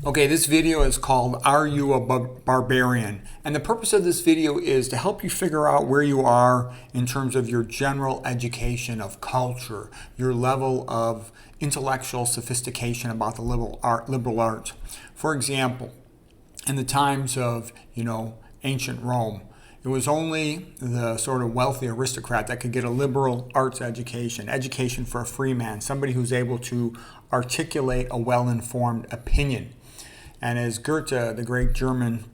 Okay, this video is called Are You a Barbarian? And the purpose of this video is to help you figure out where you are in terms of your general education of culture, your level of intellectual sophistication about the liberal arts. For example, in the times of, ancient Rome, it was only the sort of wealthy aristocrat that could get a liberal arts education for a free man, somebody who's able to articulate a well-informed opinion. And as Goethe, the great German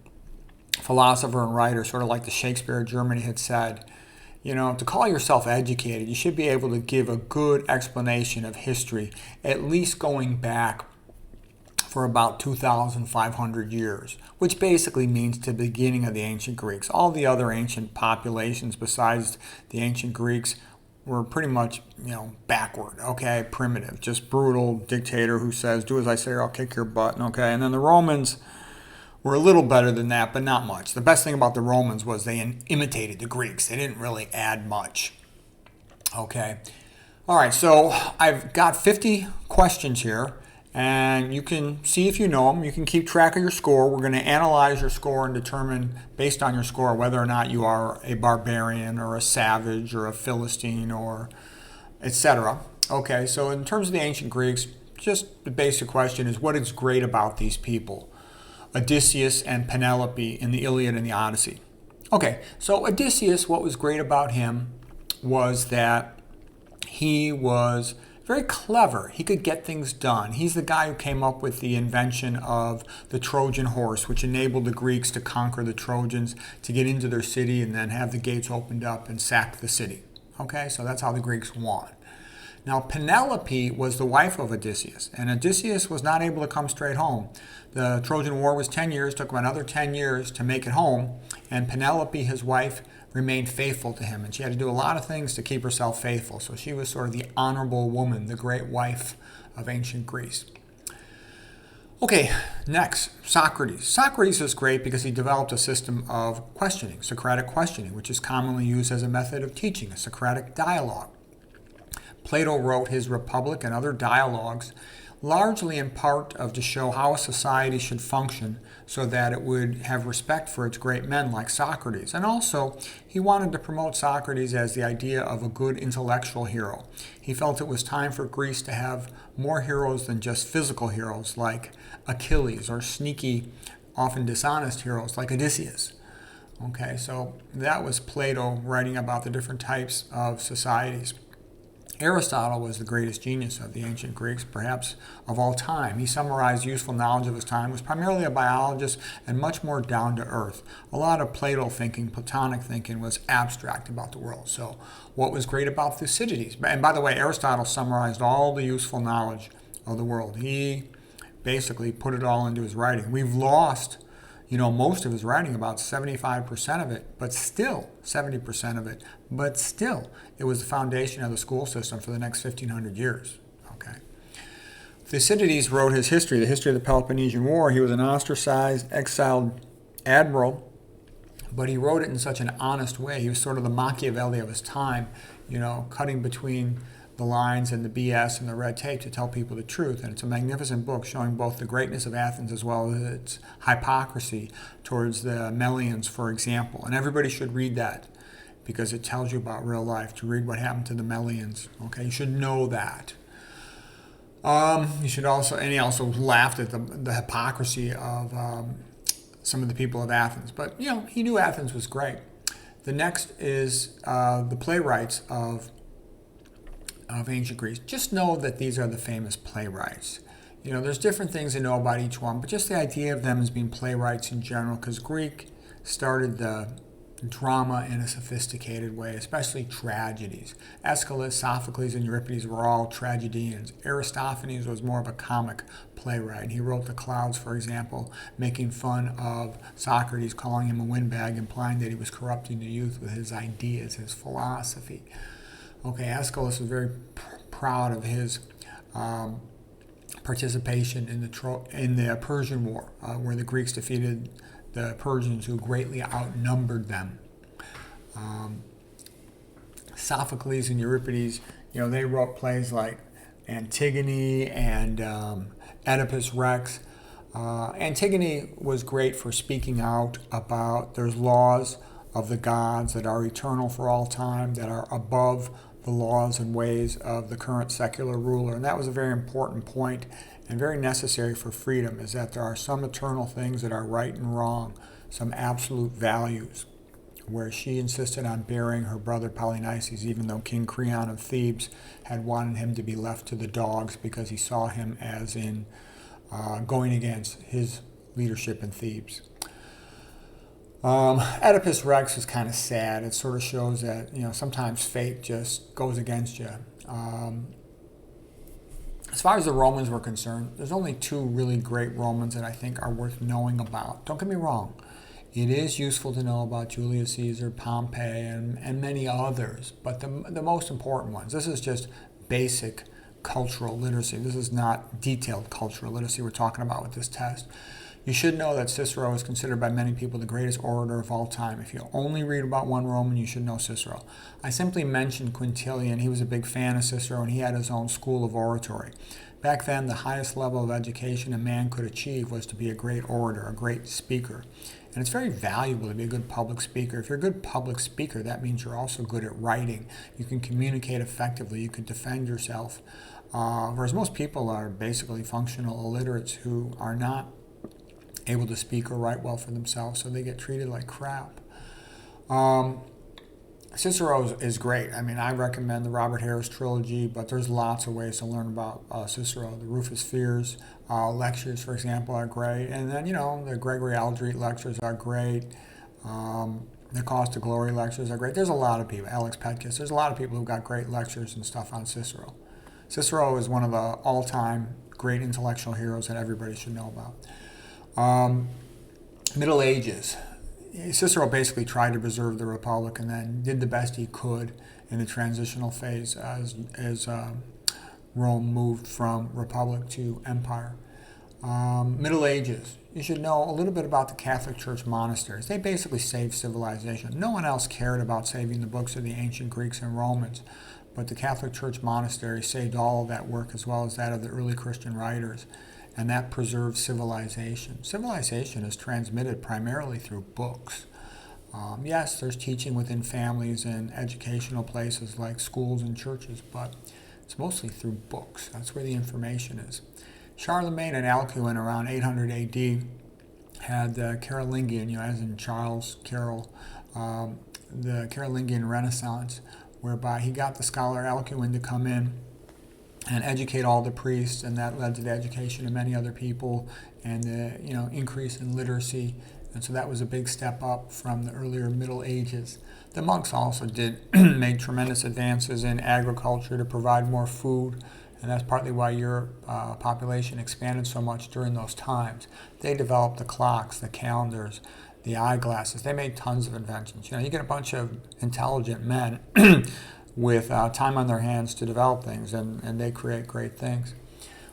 philosopher and writer, sort of like the Shakespeare of Germany, had said, to call yourself educated, you should be able to give a good explanation of history, at least going back for about 2,500 years, which basically means to the beginning of the ancient Greeks. All the other ancient populations besides the ancient Greeks were pretty much, backward, okay, primitive, just brutal dictator who says, do as I say or I'll kick your butt, okay? And then the Romans were a little better than that, but not much. The best thing about the Romans was they imitated the Greeks. They didn't really add much, okay? All right, so I've got 50 questions here, and you can see if you know them. You can keep track of your score. We're going to analyze your score and determine, based on your score, whether or not you are a barbarian or a savage or a Philistine or etc. Okay, so in terms of the ancient Greeks, just the basic question is, what is great about these people? Odysseus and Penelope in the Iliad and the Odyssey. Okay, so Odysseus, what was great about him was that he was very clever. He could get things done. He's the guy who came up with the invention of the Trojan horse, which enabled the Greeks to conquer the Trojans, to get into their city and then have the gates opened up and sack the city. Okay, so that's how the Greeks won. Now, Penelope was the wife of Odysseus, and Odysseus was not able to come straight home. The Trojan War was 10 years, took him another 10 years to make it home, and Penelope, his wife, remained faithful to him, and she had to do a lot of things to keep herself faithful. So she was sort of the honorable woman, the great wife of ancient Greece. Okay, next, Socrates. Socrates is great because he developed a system of questioning, Socratic questioning, which is commonly used as a method of teaching, a Socratic dialogue. Plato wrote his Republic and other dialogues largely in part to show how a society should function so that it would have respect for its great men like Socrates. And also, he wanted to promote Socrates as the idea of a good intellectual hero. He felt it was time for Greece to have more heroes than just physical heroes like Achilles, or sneaky, often dishonest heroes like Odysseus. Okay, so that was Plato writing about the different types of societies. Aristotle was the greatest genius of the ancient Greeks, perhaps of all time. He summarized useful knowledge of his time, was primarily a biologist, and much more down to earth. A lot of Plato thinking, Platonic thinking, was abstract about the world. So what was great about Thucydides? And by the way, Aristotle summarized all the useful knowledge of the world. He basically put it all into his writing. We've lost most of his writing, about 75% of it, but still, 70% of it, but still, it was the foundation of the school system for the next 1,500 years. Okay. Thucydides wrote his history, the history of the Peloponnesian War. He was an ostracized, exiled admiral, but he wrote it in such an honest way. He was sort of the Machiavelli of his time, cutting between the lines and the BS and the red tape to tell people the truth. And it's a magnificent book showing both the greatness of Athens as well as its hypocrisy towards the Melians, for example. And everybody should read that because it tells you about real life, to read what happened to the Melians. Okay, you should know that. You should also, and he also laughed at the hypocrisy of some of the people of Athens. But, he knew Athens was great. The next is the playwrights of ancient Greece. Just know that these are the famous playwrights. There's different things to know about each one, but just the idea of them as being playwrights in general, because Greek started the drama in a sophisticated way, especially tragedies. Aeschylus, Sophocles, and Euripides were all tragedians. Aristophanes was more of a comic playwright. He wrote The Clouds, for example, making fun of Socrates, calling him a windbag, implying that he was corrupting the youth with his ideas, his philosophy. Okay, Aeschylus was very proud of his participation in the Persian War, where the Greeks defeated the Persians, who greatly outnumbered them. Sophocles and Euripides, they wrote plays like Antigone and Oedipus Rex. Antigone was great for speaking out about there's laws of the gods that are eternal for all time, that are above the laws and ways of the current secular ruler. And that was a very important point and very necessary for freedom, is that there are some eternal things that are right and wrong, some absolute values, where she insisted on burying her brother Polynices, even though King Creon of Thebes had wanted him to be left to the dogs because he saw him as in going against his leadership in Thebes. Oedipus Rex is kind of sad. It sort of shows that, sometimes fate just goes against you. As far as the Romans were concerned, there's only two really great Romans that I think are worth knowing about. Don't get me wrong. It is useful to know about Julius Caesar, Pompey, and many others, but the most important ones. This is just basic cultural literacy. This is not detailed cultural literacy we're talking about with this test. You should know that Cicero is considered by many people the greatest orator of all time. If you only read about one Roman, you should know Cicero. I simply mentioned Quintilian. He was a big fan of Cicero, and he had his own school of oratory. Back then, the highest level of education a man could achieve was to be a great orator, a great speaker. And it's very valuable to be a good public speaker. If you're a good public speaker, that means you're also good at writing. You can communicate effectively. You can defend yourself. Whereas most people are basically functional illiterates who are not able to speak or write well for themselves, so they get treated like crap. Cicero is great. I mean, I recommend the Robert Harris trilogy, but there's lots of ways to learn about Cicero. The Rufus Fears lectures, for example, are great. And then, the Gregory Aldrete lectures are great. The Cost of Glory lectures are great. There's a lot of people, Alex Petkus, there's a lot of people who got great lectures and stuff on Cicero. Cicero is one of the all-time great intellectual heroes that everybody should know about. Middle Ages. Cicero basically tried to preserve the Republic and then did the best he could in the transitional phase as Rome moved from Republic to Empire. Middle Ages. You should know a little bit about the Catholic Church monasteries. They basically saved civilization. No one else cared about saving the books of the ancient Greeks and Romans, but the Catholic Church monasteries saved all of that work as well as that of the early Christian writers. And that preserves civilization. Civilization is transmitted primarily through books. Yes, there's teaching within families and educational places like schools and churches, but it's mostly through books. That's where the information is. Charlemagne and Alcuin around 800 AD had the Carolingian, as in Charles Carroll, the Carolingian Renaissance, whereby he got the scholar Alcuin to come in and educate all the priests, and that led to the education of many other people and the increase in literacy. And so that was a big step up from the earlier Middle Ages. The monks also made tremendous advances in agriculture to provide more food, and that's partly why Europe population expanded so much during those times. They developed the clocks, the calendars, the eyeglasses. They made tons of inventions. You get a bunch of intelligent men with time on their hands to develop things, and they create great things.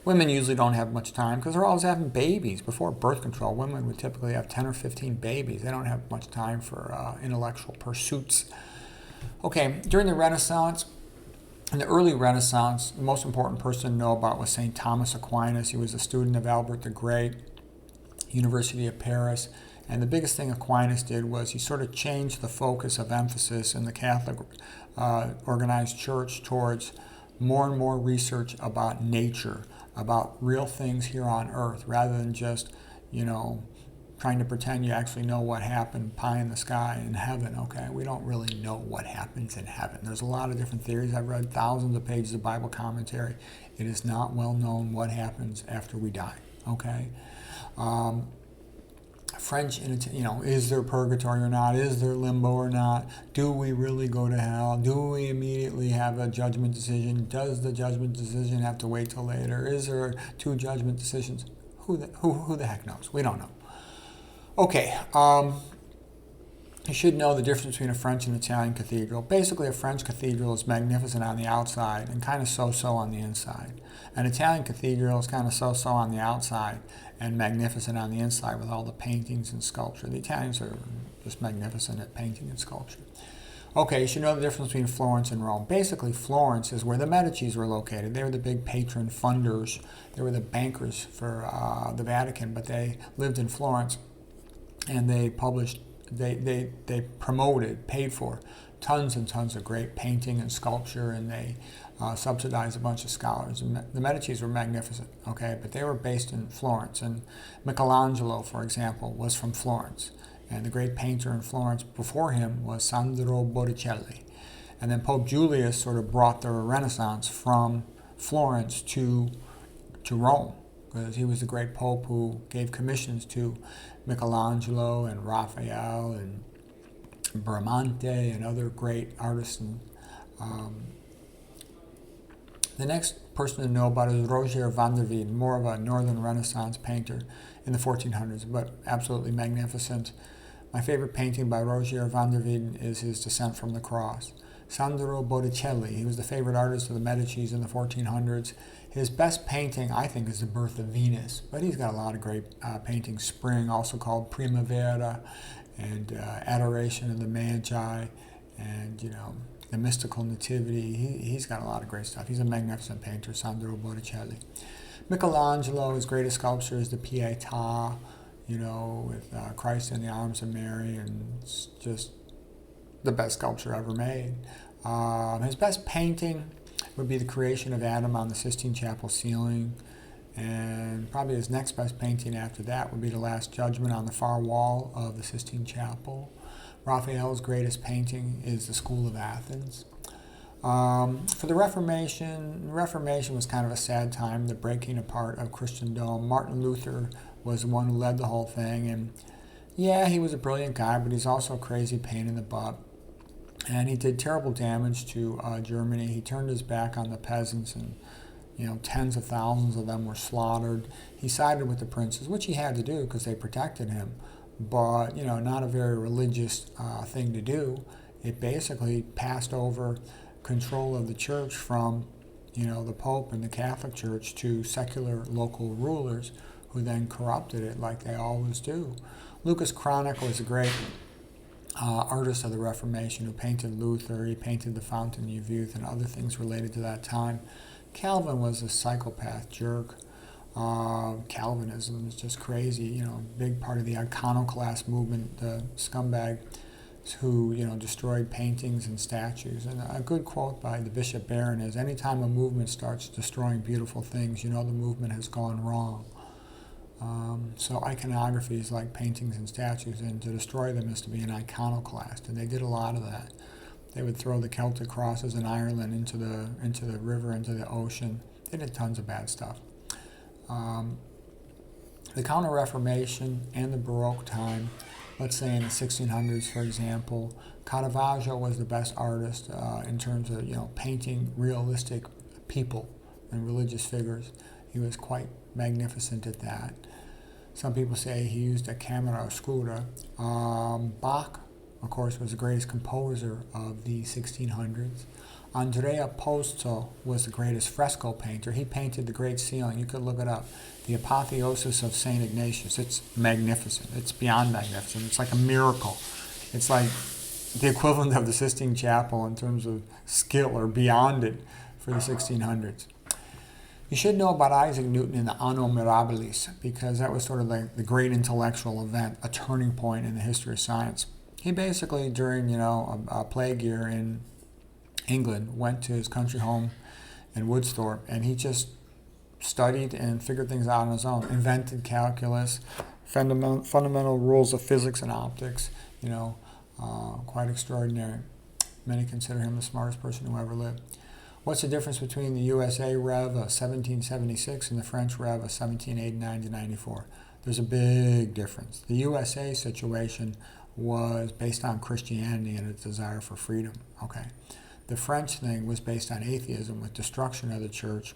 Women usually don't have much time because they're always having babies. Before birth control, women would typically have 10 or 15 babies. They don't have much time for intellectual pursuits. Okay, during the Renaissance, in the early Renaissance, the most important person to know about was St. Thomas Aquinas. He was a student of Albert the Great, University of Paris. And the biggest thing Aquinas did was he sort of changed the focus of emphasis in the Catholic organized church towards more and more research about nature, about real things here on earth, rather than just, trying to pretend you actually know what happened pie in the sky in heaven. Okay, we don't really know what happens in heaven. There's a lot of different theories. I've read thousands of pages of Bible commentary. It is not well known what happens after we die. Okay. French, is there purgatory or not? Is there limbo or not? Do we really go to hell? Do we immediately have a judgment decision? Does the judgment decision have to wait till later? Is there two judgment decisions? Who the heck knows? We don't know. Okay, you should know the difference between a French and Italian cathedral. Basically, a French cathedral is magnificent on the outside and kind of so-so on the inside. An Italian cathedral is kind of so-so on the outside and magnificent on the inside with all the paintings and sculpture. The Italians are just magnificent at painting and sculpture. Okay, you should know the difference between Florence and Rome. Basically, Florence is where the Medicis were located. They were the big patron funders. They were the bankers for the Vatican, but they lived in Florence, and they published, they promoted, paid for tons and tons of great painting and sculpture, and they subsidized a bunch of scholars. And the Medicis were magnificent, okay, but they were based in Florence. And Michelangelo, for example, was from Florence. And the great painter in Florence before him was Sandro Botticelli. And then Pope Julius sort of brought the Renaissance from Florence to Rome, because he was the great pope who gave commissions to Michelangelo and Raphael and Bramante and other great artists. And, the next person to know about is Roger van der Weyden, more of a Northern Renaissance painter in the 1400s, but absolutely magnificent. My favorite painting by Roger van der Weyden is his Descent from the Cross. Sandro Botticelli, he was the favorite artist of the Medicis in the 1400s. His best painting, I think, is The Birth of Venus, but he's got a lot of great paintings. Spring, also called Primavera, and Adoration of the Magi, and, you know, the Mystical Nativity. He's got a lot of great stuff. He's a magnificent painter, Sandro Botticelli. Michelangelo, his greatest sculpture is the Pietà, you know, with Christ in the arms of Mary, and it's just the best sculpture ever made. His best painting would be the creation of Adam on the Sistine Chapel ceiling, and probably his next best painting after that would be the Last Judgment on the far wall of the Sistine Chapel. Raphael's greatest painting is the School of Athens. For the Reformation was kind of a sad time, the breaking apart of Christendom. Martin Luther was the one who led the whole thing, and yeah, he was a brilliant guy, but he's also a crazy pain in the butt. And he did terrible damage to Germany. He turned his back on the peasants, and, you know, tens of thousands of them were slaughtered. He sided with the princes, which he had to do because they protected him, but, you know, not a very religious thing to do. It basically passed over control of the church from, you know, the Pope and the Catholic Church to secular local rulers, who then corrupted it like they always do. Lucas Cranach was a great artist of the Reformation who painted Luther. He painted the Fountain of Youth and other things related to that time. Calvin was a psychopath jerk. Calvinism is just crazy, you know, big part of the iconoclast movement, the scumbag who, you know, destroyed paintings and statues. And a good quote by the Bishop Barron is, anytime a movement starts destroying beautiful things, you know the movement has gone wrong. So iconography is like paintings and statues, and to destroy them is to be an iconoclast, and they did a lot of that. They would throw the Celtic crosses in Ireland into the river, into the ocean. They did tons of bad stuff. The Counter-Reformation and the Baroque time, let's say in the 1600s, for example, Caravaggio was the best artist in terms of, you know, painting realistic people and religious figures. He was quite magnificent at that. Some people say he used a camera oscura. Bach, of course, was the greatest composer of the 1600s. Andrea Pozzo was the greatest fresco painter. He painted the Great Ceiling. You could look it up. The Apotheosis of St. Ignatius. It's magnificent. It's beyond magnificent. It's like a miracle. It's like the equivalent of the Sistine Chapel in terms of skill, or beyond it, for the 1600s. You should know about Isaac Newton in the Anno Mirabilis, because that was sort of like the great intellectual event, a turning point in the history of science. He basically, during, you know, a plague year in England, went to his country home in Woodthorpe, and he just studied and figured things out on his own, invented calculus, fundamental rules of physics and optics, you know, quite extraordinary. Many consider him the smartest person who ever lived. What's the difference between the USA Rev of 1776 and the French Rev of 1789 to 94? There's a big difference. The USA situation was based on Christianity and its desire for freedom. Okay. The French thing was based on atheism with destruction of the church,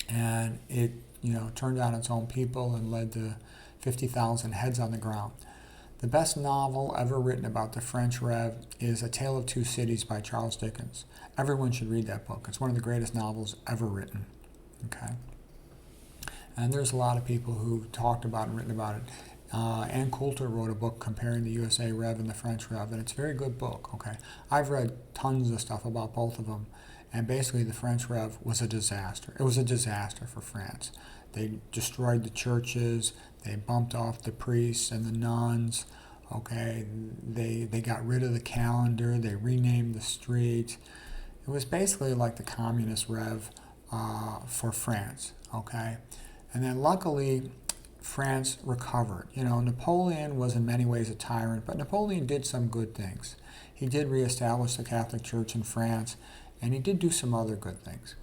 and it, you know, turned on its own people and led to 50,000 heads on the ground. The best novel ever written about the French Rev is A Tale of Two Cities by Charles Dickens. Everyone should read that book. It's one of the greatest novels ever written. Okay. And there's a lot of people who talked about and written about it. Ann Coulter wrote a book comparing the USA Rev and the French Rev, and it's a very good book, okay? I've read tons of stuff about both of them, and basically the French Rev was a disaster. It was a disaster for France. They destroyed the churches, they bumped off the priests and the nuns, okay? They got rid of the calendar, they renamed the streets. It was basically like the communist Rev for France, okay? And then luckily, France recovered. You know, Napoleon was in many ways a tyrant, but Napoleon did some good things. He did reestablish the Catholic Church in France, and he did do some other good things.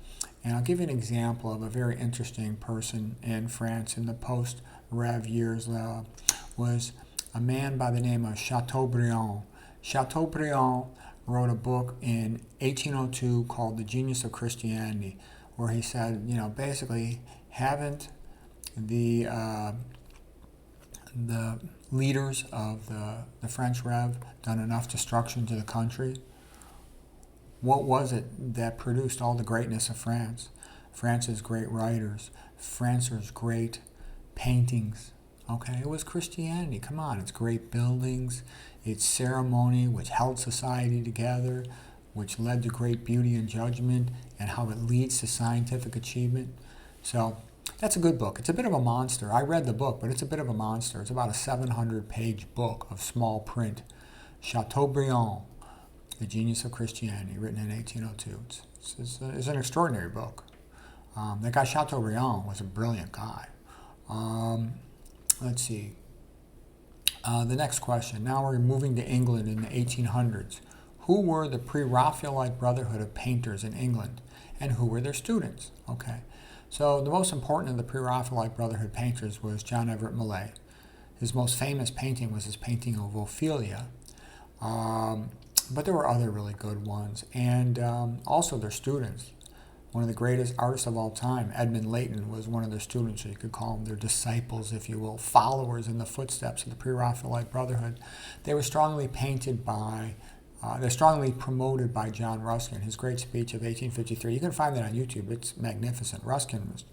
And I'll give you an example of a very interesting person in France in the post-Rev years. Was a man by the name of Chateaubriand. Chateaubriand wrote a book in 1802 called The Genius of Christianity, where he said, you know, basically, haven't the leaders of the French Rev done enough destruction to the country? What was it that produced all the greatness of France? France's great writers, France's great paintings. Okay, it was Christianity. Come on, it's great buildings, it's ceremony which held society together, which led to great beauty and judgment, and how it leads to scientific achievement. So that's a good book. It's a bit of a monster. I read the book, but it's a bit of a monster. It's about a 700-page book of small print. Chateaubriand, The Genius of Christianity, written in 1802. It's an extraordinary book. That guy Chateaubriand was a brilliant guy. Let's see. The next question. Now we're moving to England in the 1800s. Who were the pre-Raphaelite brotherhood of painters in England, and who were their students? Okay. So the most important of the pre-Raphaelite Brotherhood painters was John Everett Millais. His most famous painting was his painting of Ophelia. But there were other really good ones. And also their students. One of the greatest artists of all time, Edmund Leighton, was one of their students, or you could call them their disciples, if you will, followers in the footsteps of the pre-Raphaelite Brotherhood. They were strongly painted by they're strongly promoted by John Ruskin, his great speech of 1853. You can find that on YouTube. It's magnificent. Ruskin was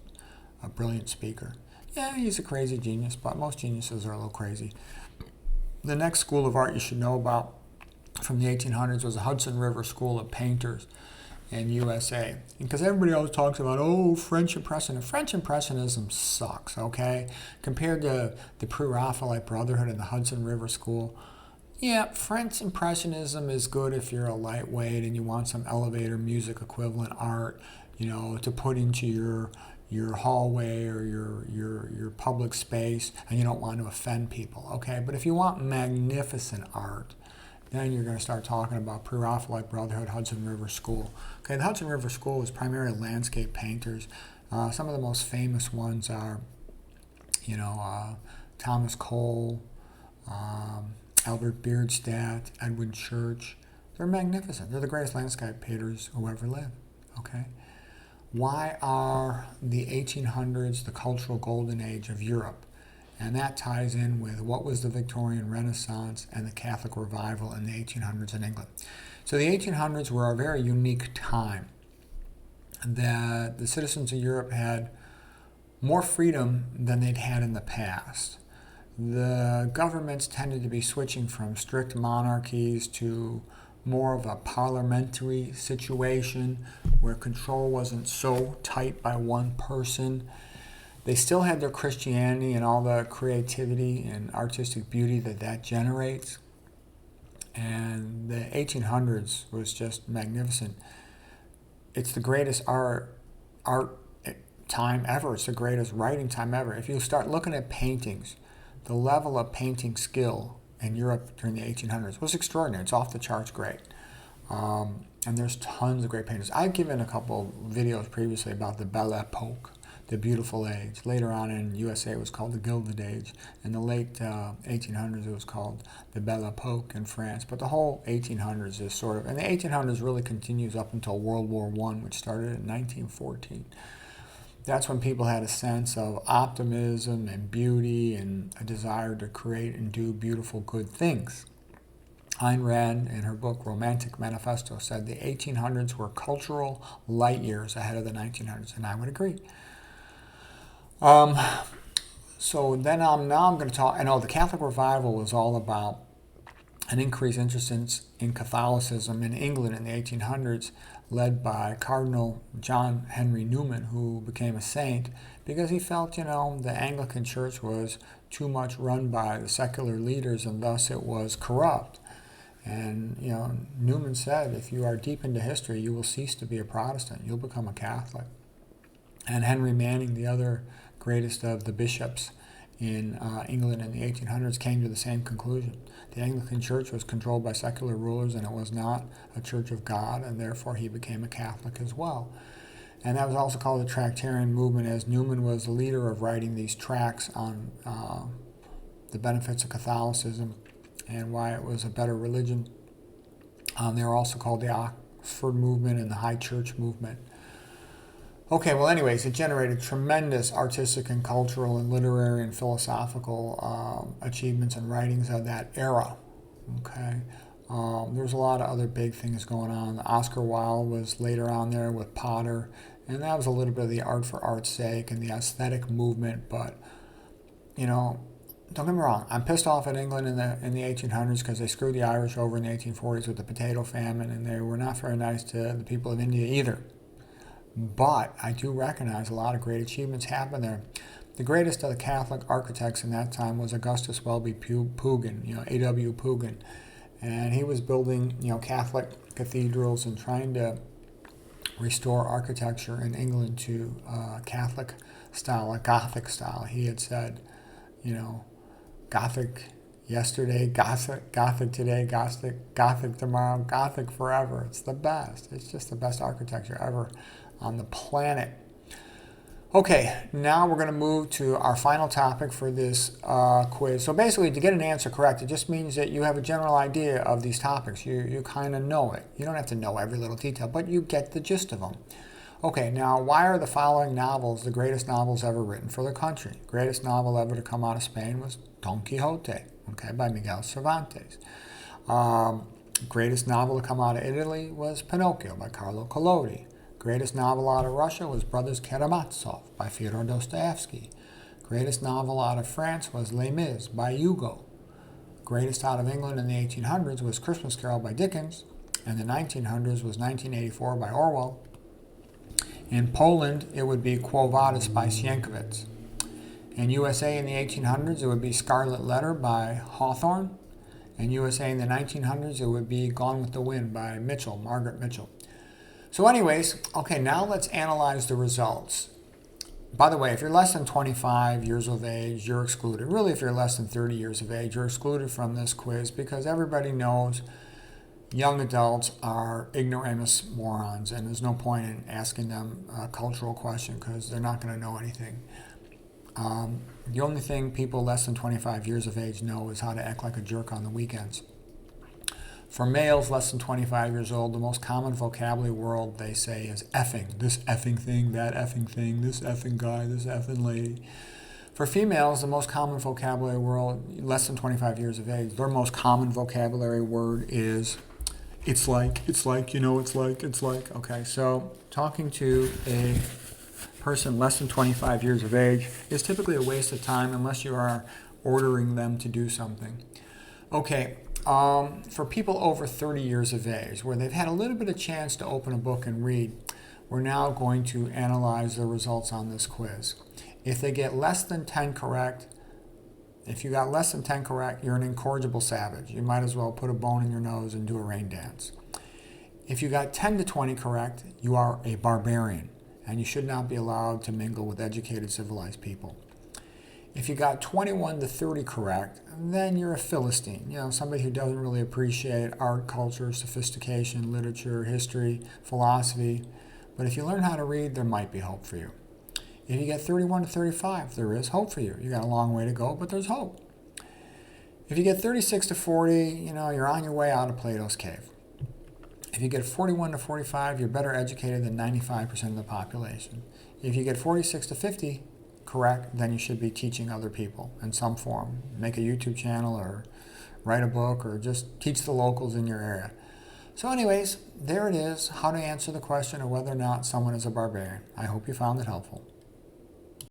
a brilliant speaker. Yeah, he's a crazy genius, but most geniuses are a little crazy. The next school of art you should know about from the 1800s was the Hudson River School of Painters in USA. Because everybody always talks about, oh, French Impressionism. French Impressionism sucks, okay? Compared to the pre-Raphaelite Brotherhood and the Hudson River School, yeah, French Impressionism is good if you're a lightweight and you want some elevator music equivalent art, you know, to put into your hallway or your public space, and you don't want to offend people, okay? But if you want magnificent art, then you're going to start talking about pre-Raphaelite Brotherhood, Hudson River School. Okay, the Hudson River School is primarily landscape painters. Some of the most famous ones are, you know, Thomas Cole, Albert Bierstadt, Edwin Church. They're magnificent. They're the greatest landscape painters who ever lived. Okay? Why are the 1800s the cultural golden age of Europe? And that ties in with what was the Victorian Renaissance and the Catholic Revival in the 1800s in England. So the 1800s were a very unique time that the citizens of Europe had more freedom than they'd had in the past. The governments tended to be switching from strict monarchies to more of a parliamentary situation where control wasn't so tight by one person. They still had their Christianity and all the creativity and artistic beauty that generates. And the 1800s was just magnificent. It's the greatest art time ever. It's the greatest writing time ever. If you start looking at paintings, the level of painting skill in Europe during the 1800s was extraordinary. It's off the charts great. And there's tons of great painters. I've given a couple videos previously about the Belle Epoque, the beautiful age. Later on in USA it was called the Gilded Age. In the late 1800s it was called the Belle Epoque in France. But the whole 1800s is sort of, and the 1800s really continues up until World War I, which started in 1914. That's when people had a sense of optimism and beauty and a desire to create and do beautiful, good things. Ayn Rand, in her book Romantic Manifesto, said the 1800s were cultural light years ahead of the 1900s, and I would agree. So then now I'm going to talk. I know the Catholic Revival was all about an increased interest in Catholicism in England in the 1800s, led by Cardinal John Henry Newman, who became a saint because he felt, the Anglican Church was too much run by the secular leaders and thus it was corrupt. And, Newman said, if you are deep into history, you will cease to be a Protestant. You'll become a Catholic. And Henry Manning, the other greatest of the bishops in England in the 1800s, came to the same conclusion. The Anglican Church was controlled by secular rulers and it was not a church of God, and therefore he became a Catholic as well. And that was also called the Tractarian movement, as Newman was the leader of writing these tracts on the benefits of Catholicism and why it was a better religion. They were also called the Oxford movement and the High Church movement. Okay, well anyways, it generated tremendous artistic and cultural and literary and philosophical achievements and writings of that era. Okay, there's a lot of other big things going on. Oscar Wilde was later on there with Potter, and that was a little bit of the art for art's sake and the aesthetic movement, but, don't get me wrong, I'm pissed off at England in the 1800s because they screwed the Irish over in the 1840s with the potato famine, and they were not very nice to the people of India either. But I do recognize a lot of great achievements happened there. The greatest of the Catholic architects in that time was Augustus Welby Pugin, A.W. Pugin. And he was building, Catholic cathedrals and trying to restore architecture in England to Catholic style, a Gothic style. He had said, Gothic yesterday, Gothic today, Gothic tomorrow, Gothic forever. It's the best. It's just the best architecture ever on the planet. Okay, now we're going to move to our final topic for this quiz. So basically, to get an answer correct, it just means that you have a general idea of these topics. You kind of know it. You don't have to know every little detail, but you get the gist of them. Okay, now why are the following novels the greatest novels ever written for the country? Greatest novel ever to come out of Spain was Don Quixote, by Miguel Cervantes. Greatest novel to come out of Italy was Pinocchio by Carlo Collodi. Greatest novel out of Russia was Brothers Karamazov by Fyodor Dostoevsky. Greatest novel out of France was Les Mis by Hugo. Greatest out of England in the 1800s was Christmas Carol by Dickens, and the 1900s was 1984 by Orwell. In Poland, it would be Quo Vadis by Sienkiewicz. In USA in the 1800s, it would be Scarlet Letter by Hawthorne. In USA in the 1900s, it would be Gone with the Wind by Margaret Mitchell. So anyways, okay, now let's analyze the results. By the way, if you're less than 25 years of age, you're excluded. Really, if you're less than 30 years of age, you're excluded from this quiz because everybody knows young adults are ignoramus morons, and there's no point in asking them a cultural question because they're not going to know anything. The only thing people less than 25 years of age know is how to act like a jerk on the weekends. For males less than 25 years old, the most common vocabulary word they say is effing. This effing thing, that effing thing, this effing guy, this effing lady. For females, the most common vocabulary word, less than 25 years of age, their most common vocabulary word is it's like. Okay, so talking to a person less than 25 years of age is typically a waste of time unless you are ordering them to do something. Okay, for people over 30 years of age, where they've had a little bit of chance to open a book and read, we're now going to analyze the results on this quiz. If they get less than 10 correct, if you got less than 10 correct, you're an incorrigible savage. You might as well put a bone in your nose and do a rain dance. If you got 10 to 20 correct, you are a barbarian, and you should not be allowed to mingle with educated, civilized people. If you got 21 to 30 correct, then you're a Philistine, somebody who doesn't really appreciate art, culture, sophistication, literature, history, philosophy. But if you learn how to read, there might be hope for you. If you get 31 to 35, there is hope for you. You got a long way to go, but there's hope. If you get 36 to 40, you're on your way out of Plato's cave. If you get 41 to 45, you're better educated than 95% of the population. If you get 46 to 50 correct, then you should be teaching other people in some form. Make a YouTube channel or write a book or just teach the locals in your area. So anyways, there it is, how to answer the question of whether or not someone is a barbarian. I hope you found it helpful.